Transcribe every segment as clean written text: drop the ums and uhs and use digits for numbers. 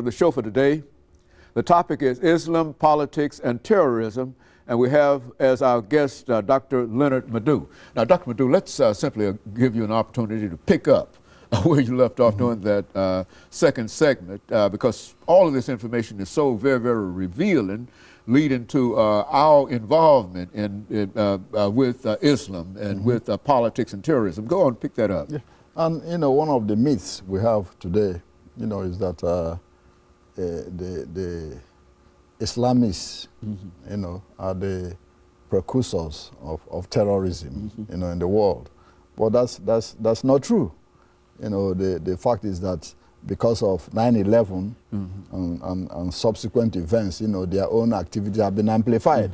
The show for today. The topic is Islam, politics, and terrorism, and we have as our guest Dr. LMadu. Now, Dr. LMadu, let's simply give you an opportunity to pick up where you left off during that second segment, because all of this information is so very, very revealing, leading to our involvement with Islam and with politics and terrorism. Go on, pick that up. Yeah. And, you know, one of the myths we have today, you know, is that the Islamists, you know, are the precursors of terrorism, you know, in the world. But that's not true. You know, the fact is that because of 9/11 and subsequent events, you know, their own activities have been amplified.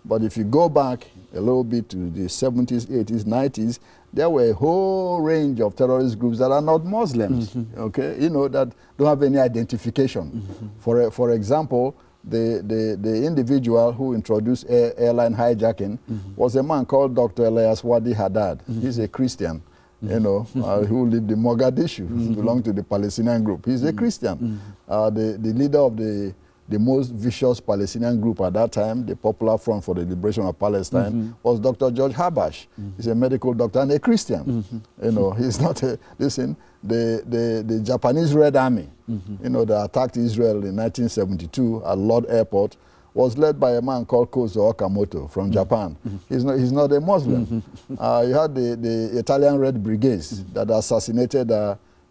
But if you go back a little bit to the 70s, 80s, 90s, there were a whole range of terrorist groups that are not Muslims, okay, you know, that don't have any identification. For example, the individual who introduced airline hijacking was a man called Dr. Elias Wadi Haddad. He's a Christian, you know, who lived in Mogadishu, belonged to the Palestinian group. He's a Christian. The leader of the most vicious Palestinian group at that time, the Popular Front for the Liberation of Palestine, was Dr. George Habash. He's a medical doctor and a Christian. You know, he's not a, listen, the Japanese Red Army, you know, that attacked Israel in 1972 at Lod Airport was led by a man called Kozo Okamoto from Japan. He's not a Muslim. You had the Italian Red Brigades that assassinated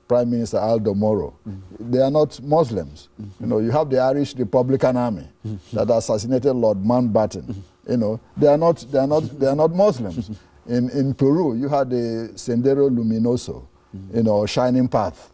Prime Minister Aldo Moro. They are not Muslims. You know, you have the Irish Republican Army that assassinated Lord Mountbatten. You know, they are not Muslims. In Peru, you had the Sendero Luminoso, you know, Shining Path.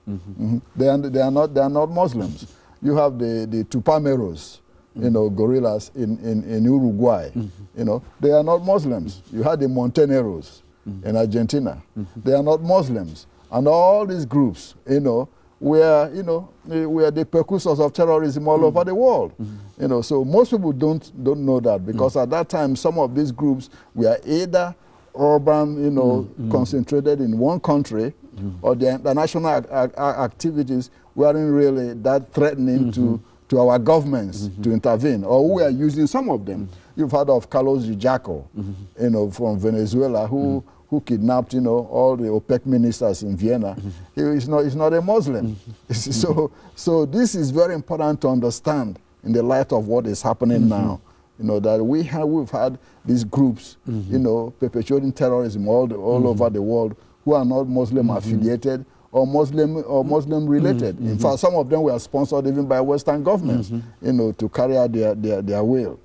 They are not Muslims. You have the Tupameros, you know, guerrillas in Uruguay. You know, they are not Muslims. You had the Monteneros in Argentina. They are not Muslims. And all these groups, you know, were the precursors of terrorism all over the world. You know, so most people don't know that, because at that time some of these groups were either urban, you know, concentrated in one country, or the international activities weren't really that threatening to our governments to intervene, or we are using some of them. You've heard of Carlos Yujaco, you know, from Venezuela, who kidnapped, you know, all the OPEC ministers in Vienna. He's not a Muslim. So this is very important to understand in the light of what is happening now. You know, that we've had these groups, you know, perpetuating terrorism all over the world, who are not Muslim affiliated or Muslim related. In fact, some of them were sponsored even by Western governments, you know, to carry out their will.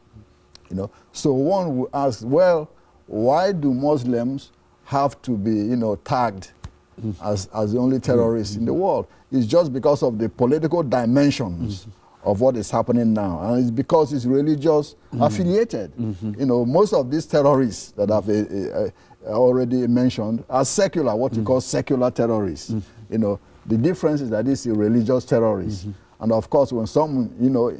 You know, so one would ask, well, why do Muslims have to be, you know, tagged as the only terrorists in the world? It's just because of the political dimensions of what is happening now, and it's because it's religious affiliated. You know, most of these terrorists that I've already mentioned are secular, what we call secular terrorists. You know, the difference is that this is religious terrorists, and of course, when someone, you know,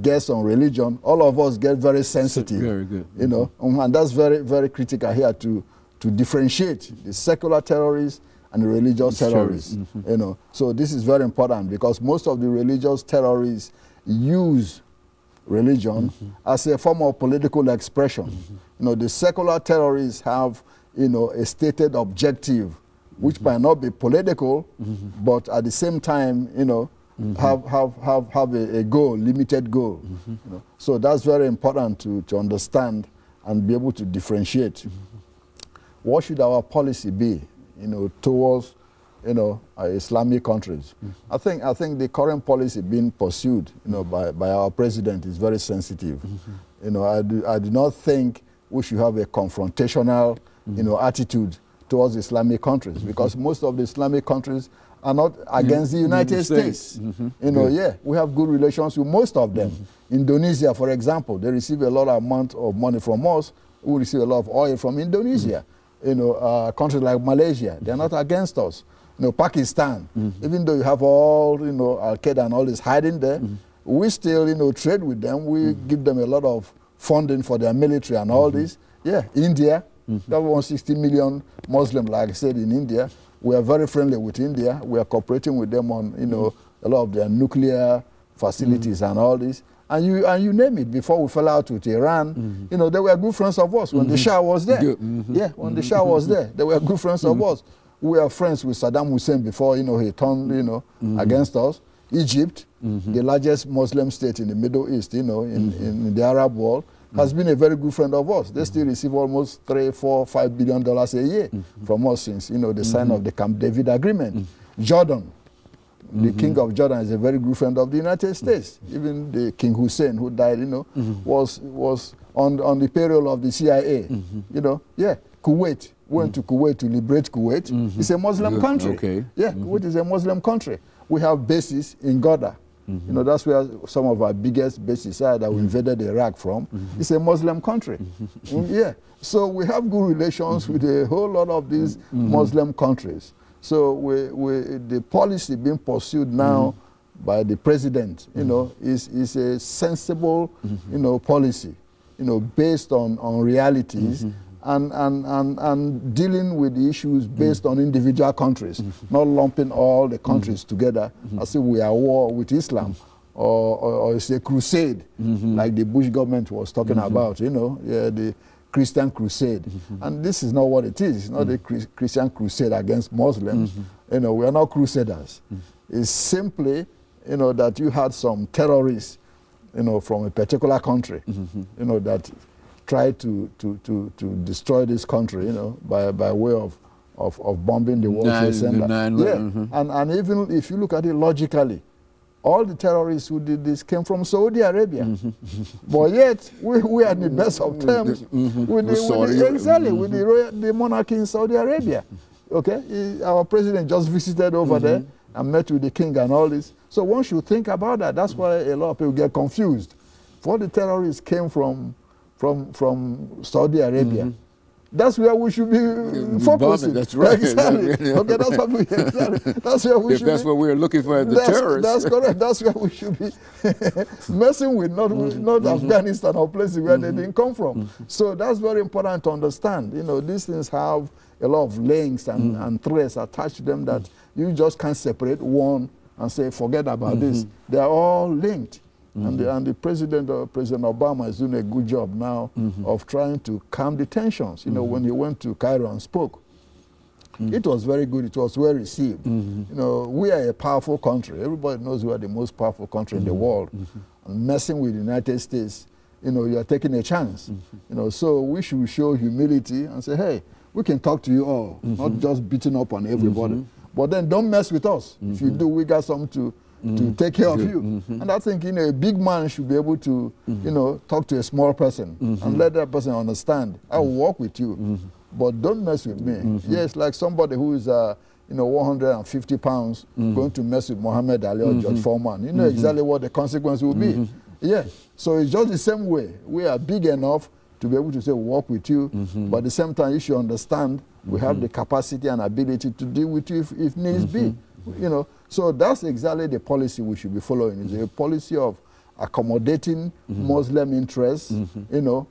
gets on religion, all of us get very sensitive. Very good. You know, and that's very, very critical here to differentiate the secular terrorists and the religious terrorists. You know, so this is very important, because most of the religious terrorists use religion as a form of political expression. You know, the secular terrorists have, you know, a stated objective, which might not be political, but at the same time, you know, have a goal, limited goal. You know? So that's very important to understand and be able to differentiate. What should our policy be, you know, towards, you know, Islamic countries? I think the current policy being pursued, you know, by our president is very sensitive. You know, I do not think we should have a confrontational, you know, attitude towards Islamic countries, because most of the Islamic countries are not against the United States. You know, yeah, we have good relations with most of them. Indonesia, for example, they receive a lot of amount of money from us. We receive a lot of oil from Indonesia. You know, countries like Malaysia, they're not against us. You know, Pakistan, even though you have all, you know, Al-Qaeda and all this hiding there, we still, you know, trade with them. We give them a lot of funding for their military and all this. Yeah, India, that 160 million Muslims, like I said, in India. We are very friendly with India. We are cooperating with them on, you know, a lot of their nuclear facilities and all this. And you name it. Before we fell out with Iran, you know, they were good friends of us when the Shah was there. Yeah, when the Shah was there, they were good friends of us. We were friends with Saddam Hussein before, you know, he turned, you know, against us. Egypt, the largest Muslim state in the Middle East, you know, in the Arab world, has been a very good friend of ours. They still receive almost $3, $4, $5 billion a year from us since, you know, the sign of the Camp David Agreement. Jordan, the king of Jordan is a very good friend of the United States. Even the King Hussein, who died, you know, was on the payroll of the CIA. You know, yeah. Kuwait, went to Kuwait to liberate Kuwait. It's a Muslim country. Okay. Yeah, Kuwait is a Muslim country. We have bases in Gaza. You know, that's where some of our biggest bases are that we invaded Iraq from. It's a Muslim country. Yeah. So we have good relations with a whole lot of these Muslim countries. So the policy being pursued now by the president, you know, is a sensible, you know, policy, you know, based on realities and dealing with the issues based on individual countries, not lumping all the countries together as if we are at war with Islam or it's a crusade like the Bush government was talking about, you know, yeah, the Christian crusade. And this is not what it is. It's not a Christian crusade against Muslims. You know, we are not crusaders. It's simply, you know, that you had some terrorists, you know, from a particular country, you know, that tried to destroy this country, you know, by way of bombing the World Trade Center. And even if you look at it logically, all the terrorists who did this came from Saudi Arabia. But yet, we are in the best of terms with the monarchy in Saudi Arabia. Okay? Our president just visited over there and met with the king and all this. So one should think about that. That's why a lot of people get confused. For the terrorists came from Saudi Arabia. That's where we should be focusing. That's right. Exactly. Okay, that's what exactly. That's where we if should that's be. what we're looking for as the terrorists. That's correct. That's where we should be messing with, not Afghanistan or places where they didn't come from. So that's very important to understand. You know, these things have a lot of links and threads attached to them that you just can't separate one and say, forget about this. They are all linked. And the President Obama is doing a good job now of trying to calm the tensions. You know, when he went to Cairo and spoke, it was very good. It was well received. You know, we are a powerful country. Everybody knows we are the most powerful country in the world. And messing with the United States, you know, you are taking a chance. You know, so we should show humility and say, hey, we can talk to you all, not just beating up on everybody. But then don't mess with us. If you do, we got something to take care of you. And I think, you know, a big man should be able to, you know, talk to a small person and let that person understand. I will work with you, but don't mess with me. Yes, like somebody who is, you know, 150 pounds going to mess with Muhammad Ali or George Foreman. You know exactly what the consequence will be. Yeah, so it's just the same way. We are big enough to be able to say, work with you, but at the same time, you should understand we have the capacity and ability to deal with you if needs be. You know, so that's exactly the policy we should be following. It's a policy of accommodating Muslim interests, you know,